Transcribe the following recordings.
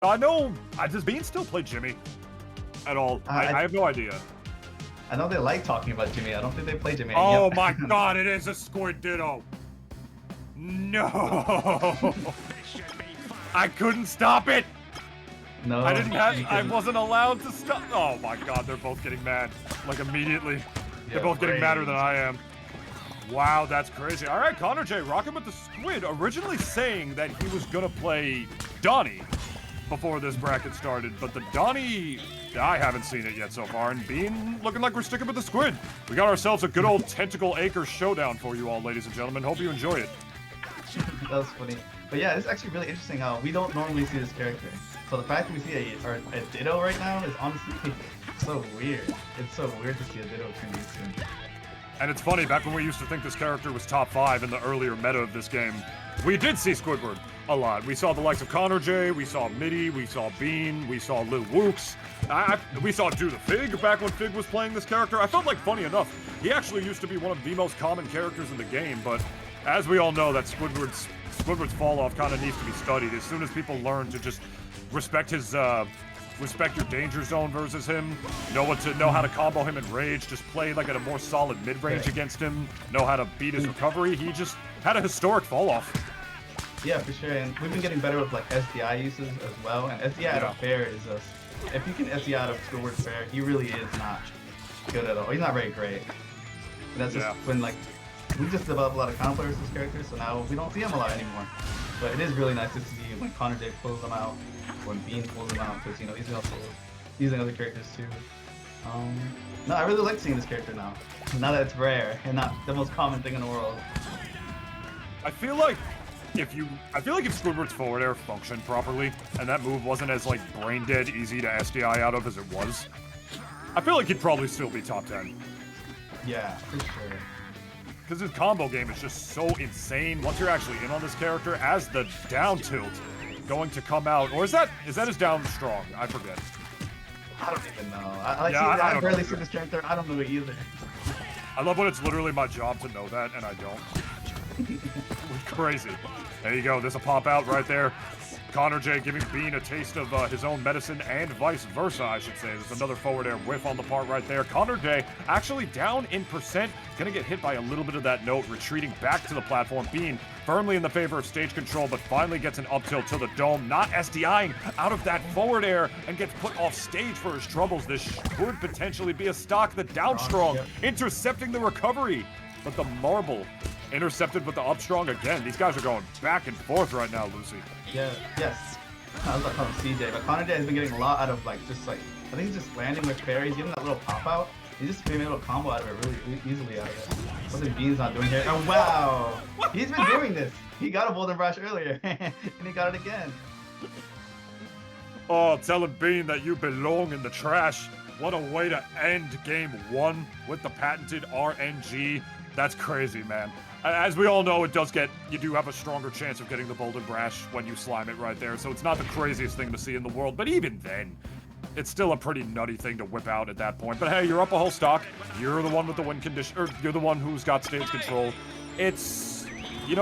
I know. Does Bean still play Jimmy at all? I have no idea. I know they like talking about Jimmy. I don't think they play Jimmy. Oh my god, it is a Squid Ditto. No. I couldn't stop it. No. I didn't have. I wasn't allowed to stop. Oh my god, they're both getting mad. Like immediately. They're both getting madder than I am. Wow, that's crazy. All right, connorjay rocking with the Squid, originally saying that he was gonna play Donnie before this bracket started, but the Donnie, I haven't seen it yet so far, and Bean looking like we're sticking with the Squid. We got ourselves a good old Tentacle Acre showdown for you all, ladies and gentlemen. Hope you enjoy it. That was funny. But yeah, it's actually really interesting how we don't normally see this character. So the fact that we see a Ditto right now is honestly so weird. It's so weird to see a Ditto between these two. And it's funny, back when we used to think this character was top 5 in the earlier meta of this game, we did see Squidward a lot. We saw the likes of connorjay, we saw Mitty, we saw Bean, we saw Lil Wooks. We saw Do the Fig back when Fig was playing this character. I felt like, funny enough, he actually used to be one of the most common characters in the game, but as we all know, that Squidward's fall off kind of needs to be studied. As soon as people learn to just respect his respect your danger zone versus him, know how to combo him in rage, just play like at a more solid mid-range against him, know how to beat his recovery, he just had a historic fall off. Yeah, for sure, and we've been getting better with like SDI uses as well, and SDI out of fair is if you can SDI out of Squidward's fair, he really is not good at all. He's not very great. And that's just when like we just developed a lot of counter players with this character, so now we don't see him a lot anymore. But it is really nice to see when connorjay pulls them out, when Bean pulls them out, because he's also using other characters too. No, I really like seeing this character now. Now that it's rare and not the most common thing in the world. I feel like if Squidward's forward air functioned properly, and that move wasn't as like brain dead easy to SDI out of as it was, I feel like he'd probably still be top 10. Yeah, for sure. Because his combo game is just so insane once you're actually in on this character, as the down tilt going to come out, or is that his down strong? I forget. I don't even know. I barely see this character. I don't know it either. I love when it's literally my job to know that, and I don't. Crazy. There you go. There's a pop out right there. connorjay giving Bean a taste of his own medicine, and vice versa, I should say. There's another forward air whiff on the part right there. connorjay actually down in percent. Gonna get hit by a little bit of that note, retreating back to the platform. Bean firmly in the favor of stage control, but finally gets an up tilt to the dome, not SDIing out of that forward air, and gets put off stage for his troubles. This could potentially be a stock. The down strong intercepting the recovery, but the marble intercepted with the up strong again. These guys are going back and forth right now, Lucy. Yeah, yes. I was about to call him CJ, but connorjay has been getting a lot out of I think he's just landing with parries, even that little pop out. He's just being able to combo out of it really easily out of it. Something Bean's not doing here. Oh wow! He's been doing this. He got a Bolden Brush earlier, and he got it again. Oh, telling Bean that you belong in the trash. What a way to end game 1 with the patented RNG. That's crazy, man. As we all know, you do have a stronger chance of getting the Bolden Brash when you slime it right there, so it's not the craziest thing to see in the world, but even then, it's still a pretty nutty thing to whip out at that point. But hey, you're up a whole stock, you're the one with the win condition, or you're the one who's got stage control. It's,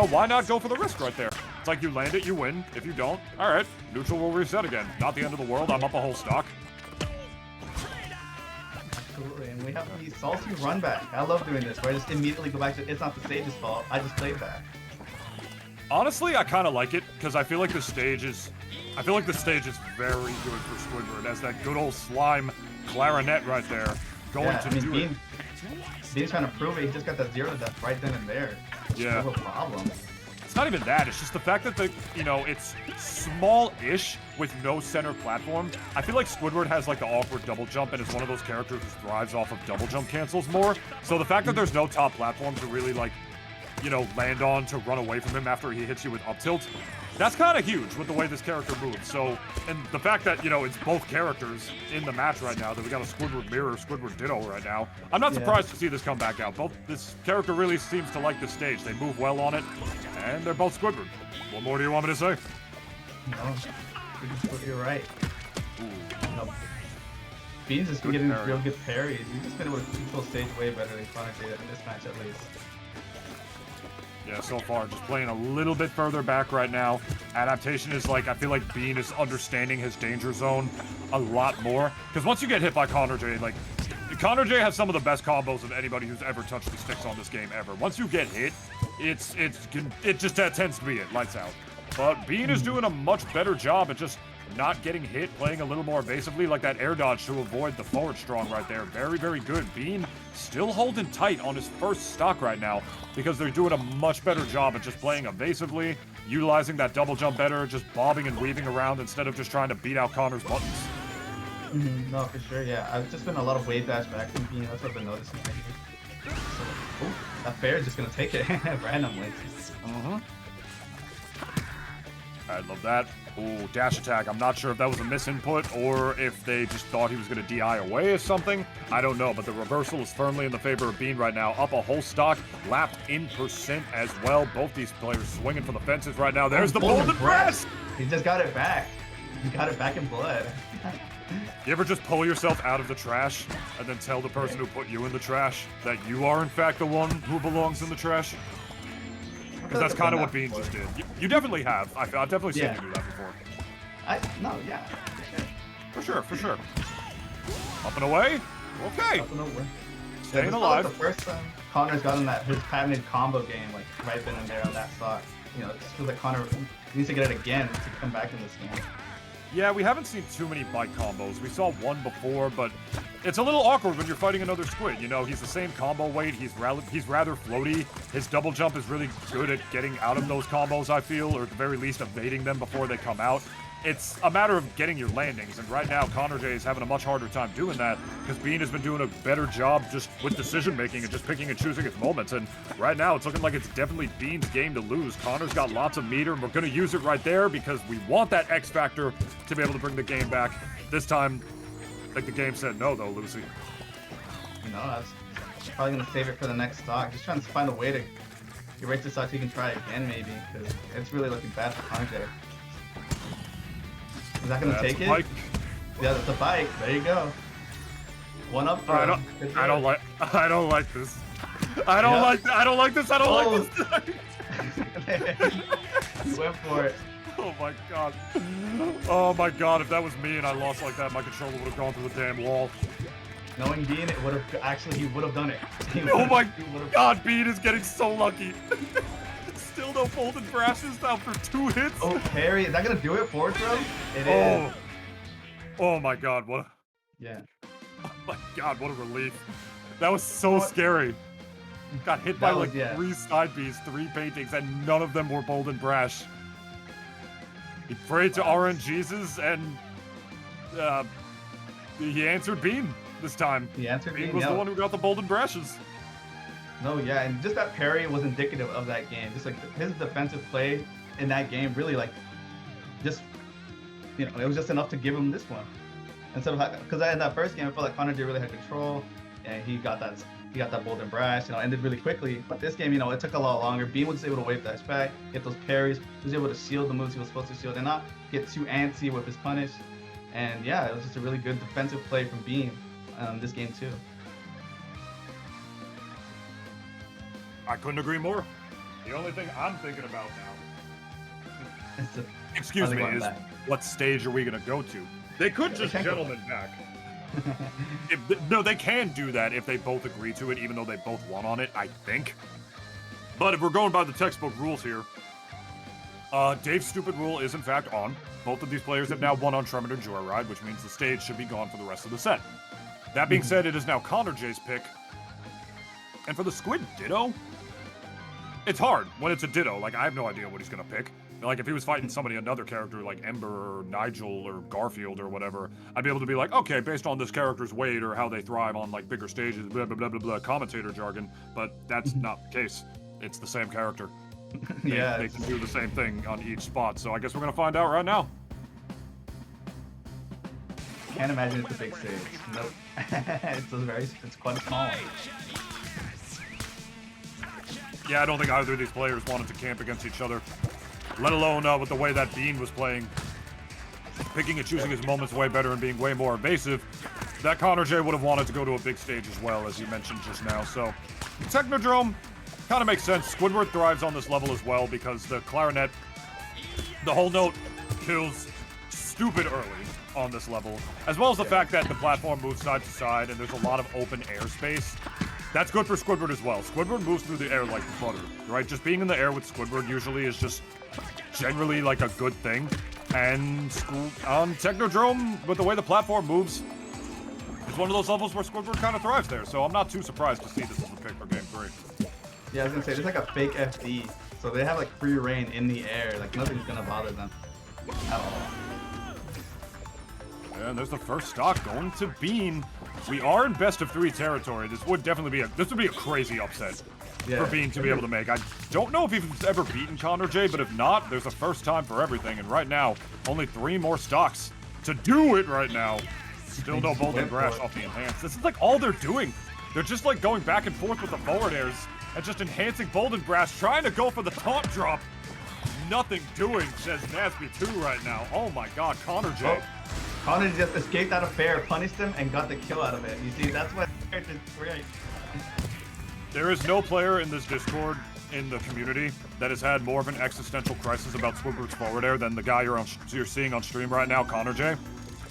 why not go for the risk right there? It's like you land it, you win. If you don't, alright, neutral will reset again. Not the end of the world, I'm up a whole stock. Absolutely, and we have the salty run back. I love doing this, where I just immediately go back to, it's not the stage's fault, I just played back. Honestly, I kind of like it, because I feel like the stage is very good for Squidward, as that good old slime clarinet right there do it. Bean's trying to prove it, he just got that 0 to death right then and there. Yeah. No problem. It's not even that, it's just the fact that it's small-ish with no center platform. I feel like Squidward has like the awkward double jump and is one of those characters who thrives off of double jump cancels more. So the fact that there's no top platform to really land on to run away from him after he hits you with up tilt, that's kind of huge with the way this character moves. So, and the fact that, it's both characters in the match right now, that we got a Squidward mirror, Squidward ditto right now. I'm not surprised to see this come back out. This character really seems to like the stage. They move well on it, and they're both Squidward. What more do you want me to say? No, you're right. Bean's just been getting real good parries. He's just been able to control stage way better than connorjay in this match, at least. Yeah, so far, just playing a little bit further back right now. Adaptation is like, I feel like Bean is understanding his danger zone a lot more. Because once you get hit by connorjay, like, connorjay has some of the best combos of anybody who's ever touched the sticks on this game ever. Once you get hit, it just tends to be it, lights out. But Bean is doing a much better job at just not getting hit, playing a little more evasively, like that air dodge to avoid the forward strong right there. Very, very good. Bean still holding tight on his first stock right now because they're doing a much better job at just playing evasively, utilizing that double jump better, just bobbing and weaving around instead of just trying to beat out Connor's buttons. No, for sure, yeah. I've just been a lot of wave dash back from Bean. That's what I've been noticing. So, that fair is just gonna take it randomly. I love that. Ooh, dash attack. I'm not sure if that was a misinput or if they just thought he was going to DI away or something. I don't know, but the reversal is firmly in the favor of Bean right now. Up a whole stock, lapped in percent as well. Both these players swinging for the fences right now. There's the golden press! He just got it back. He got it back in blood. You ever just pull yourself out of the trash and then tell the person who put you in the trash that you are in fact the one who belongs in the trash? Because that's kind of what Bean just did. You definitely have. I've definitely seen you do that before. Yeah. For sure. Up and away? Okay. Up and away. Staying Like alive. the first time Connor's gotten his patented combo game, like, right then and there on that stock. You know, it just feels like Connor needs to get it again to come back in this game. Yeah, we haven't seen too many bite combos. We saw one before, but it's a little awkward when you're fighting another squid. You know, he's the same combo weight. He's rather floaty. His double jump is really good at getting out of those combos, I feel, or at the very least evading them before they come out. It's a matter of getting your landings, and right now connorjay is having a much harder time doing that because Bean has been doing a better job just with decision making and just picking and choosing his moments. And right now it's looking like it's definitely Bean's game to lose. Connor's got lots of meter, and we're going to use it right there because we want that X factor to be able to bring the game back. This time, like the game said no, though, Lucy. No, I was probably going to save it for the next stock. Just trying to find a way to get right to stock so you can try it again, maybe, because it's really looking bad for connorjay. Is that gonna take it? Bike. Yeah, that's a bike. There you go. One up. I don't like this. I don't like this. I don't like this. You went for it. Oh my god. Oh my god, if that was me and I lost like that, my controller would have gone through the damn wall. Knowing Bean, it would have actually, he would have done it. Oh my god, Bean is getting so lucky. Still no folded brashes after 2 hits. Oh, parry. Is that gonna do it? Forward throw? It is. Oh my god, what? Yeah. Oh my god, what a relief. That was so scary. Got hit by like 3 side Bs, 3 paintings, and none of them were bold and brash. He prayed to RNGesus and he answered Bean this time. He answered Bean. Bean was the one who got the bold and brashes. No, yeah, and just that parry was indicative of that game. Just like his defensive play in that game, really like, just, you know, it was just enough to give him this one. Instead of, because in that first game, I felt like connorjay really had control, and he got that bold and brash, you know, ended really quickly. But this game, you know, it took a lot longer. Bean was able to wave dash back, get those parries, he was able to shield the moves he was supposed to shield, and not get too antsy with his punish. And yeah, it was just a really good defensive play from Bean this game too. I couldn't agree more. The only thing I'm thinking about now, excuse me, is what stage are we going to go to? They could just gentleman back. No, they can do that if they both agree to it, even though they both won on it, I think. But if we're going by the textbook rules here, Dave's stupid rule is in fact on. Both of these players have now won on Tremor Joyride, which means the stage should be gone for the rest of the set. That being said, it is now connorjay's pick. And for the squid ditto, it's hard when it's a ditto. Like, I have no idea what he's gonna pick. Like, if he was fighting another character like Ember or Nigel or Garfield or whatever, I'd be able to be like, okay, based on this character's weight or how they thrive on like bigger stages, blah blah blah blah blah, commentator jargon. But that's not the case. It's the same character. They can do the same thing on each spot. So I guess we're gonna find out right now. Can't imagine it's a big stage. Nope. It's quite small. Yeah, I don't think either of these players wanted to camp against each other, let alone with the way that Bean was playing, picking and choosing his moments way better and being way more evasive. That connorjay would have wanted to go to a big stage as well, as you mentioned just now. So, Technodrome, Kind of makes sense. Squidward thrives on this level as well because the clarinet, the whole note, kills stupid early on this level, as well as the fact that the platform moves side to side and there's a lot of open airspace. That's good for Squidward as well. Squidward moves through the air like butter, right? Just being in the air with Squidward usually is just generally like a good thing. And on Technodrome, with the way the platform moves, it's one of those levels where Squidward kind of thrives there. So I'm not too surprised to see this as a pick for Game 3. Yeah, I was gonna say, there's like a fake FD, so they have like free reign in the air, like nothing's gonna bother them at all. And there's the first stock going to Bean. We are in best of 3 territory. This would definitely be a crazy upset for Bean to be able to make. I don't know if he's ever beaten connorjay, but if not, there's a first time for everything. And right now, only 3 more stocks to do it right now. Still no Bolden Brash off the enhance. This is like all they're doing. They're just like going back and forth with the forward airs and just enhancing Bolden Brash, trying to go for the taunt drop. Nothing doing, says NASB2 right now. Oh my god, connorjay. Connor just escaped out of fair, punished him, and got the kill out of it. You see, that's what is great. There is no player in this Discord, in the community, that has had more of an existential crisis about Squidward's forward air than the guy you're seeing on stream right now, connorjay.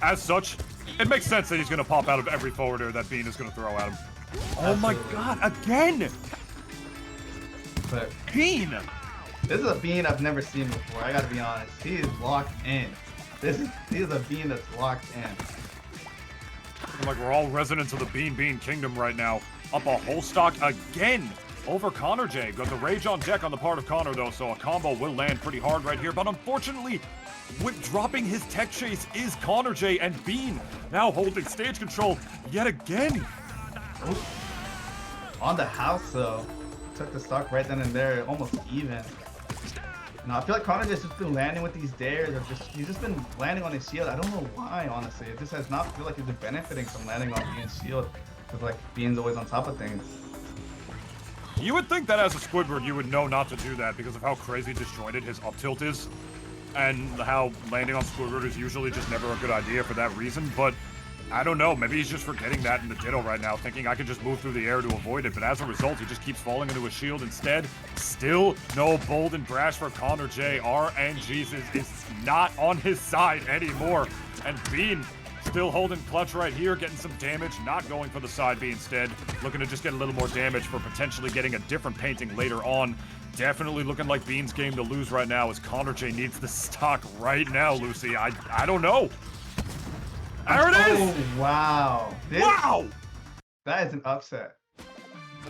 As such, it makes sense that he's going to pop out of every forward air that Bean is going to throw at him. Oh my god, again! But Bean! This is a Bean I've never seen before, I gotta be honest. He is locked in. He is a Bean that's locked in. Like we're all residents of the Bean Kingdom right now. Up a whole stock again over connorjay. Got the rage on deck on the part of Connor though, so a combo will land pretty hard right here. But unfortunately, with dropping his tech chase is connorjay, and Bean now holding stage control yet again. Ooh. On the house though. Took the stock right then and there, almost even. No, I feel like connorjay's just been landing with these dares, or he's just been landing on his shield. I don't know why, honestly. It just has not feel like he's been benefiting from landing on Bean's shield, because like Bean's always on top of things. You would think that as a Squidward, you would know not to do that because of how crazy disjointed his up tilt is, and how landing on Squidward is usually just never a good idea for that reason. But I don't know, maybe he's just forgetting that in the Ditto right now, thinking I can just move through the air to avoid it, but as a result, he just keeps falling into his shield instead. Still no Bolden Brash for connorjay. RNGesus is not on his side anymore, and Bean still holding clutch right here, getting some damage, not going for the side B instead, looking to just get a little more damage for potentially getting a different painting later on. Definitely looking like Bean's game to lose right now, as connorjay needs the stock right now, Lucy. I don't know. There it is! Oh, wow. Wow! That is an upset.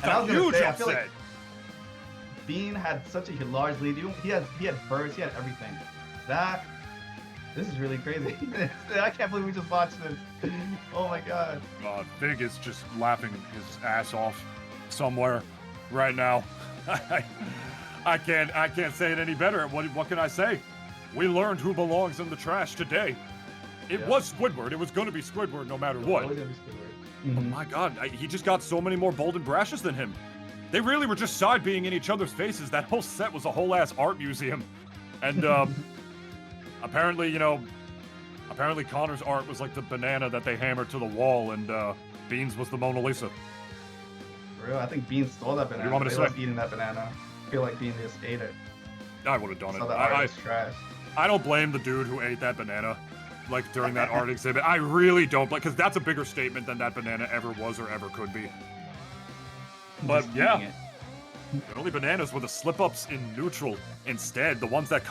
That's a huge upset. I feel like Bean had such a large lead. He had burst, he had everything. This is really crazy. I can't believe we just watched this. Oh my god. Big is just laughing his ass off somewhere right now. I can't say it any better. What can I say? We learned who belongs in the trash today. It was Squidward. It was going to be Squidward no matter what. Oh my god, he just got so many more Bolden Brashes than him. They really were just side-being in each other's faces. That whole set was a whole-ass art museum. And, apparently Connor's art was like the banana that they hammered to the wall, and, Bean's was the Mona Lisa. For real, I think Bean stole that banana. What do you want me to say? Love eating that banana. I feel like Bean just ate it. I would have done it. So the art was trash. I don't blame the dude who ate that banana, like, during that art exhibit. I really don't, because that's a bigger statement than that banana ever was or ever could be. But, yeah. The only bananas were the slip-ups in neutral instead, the ones that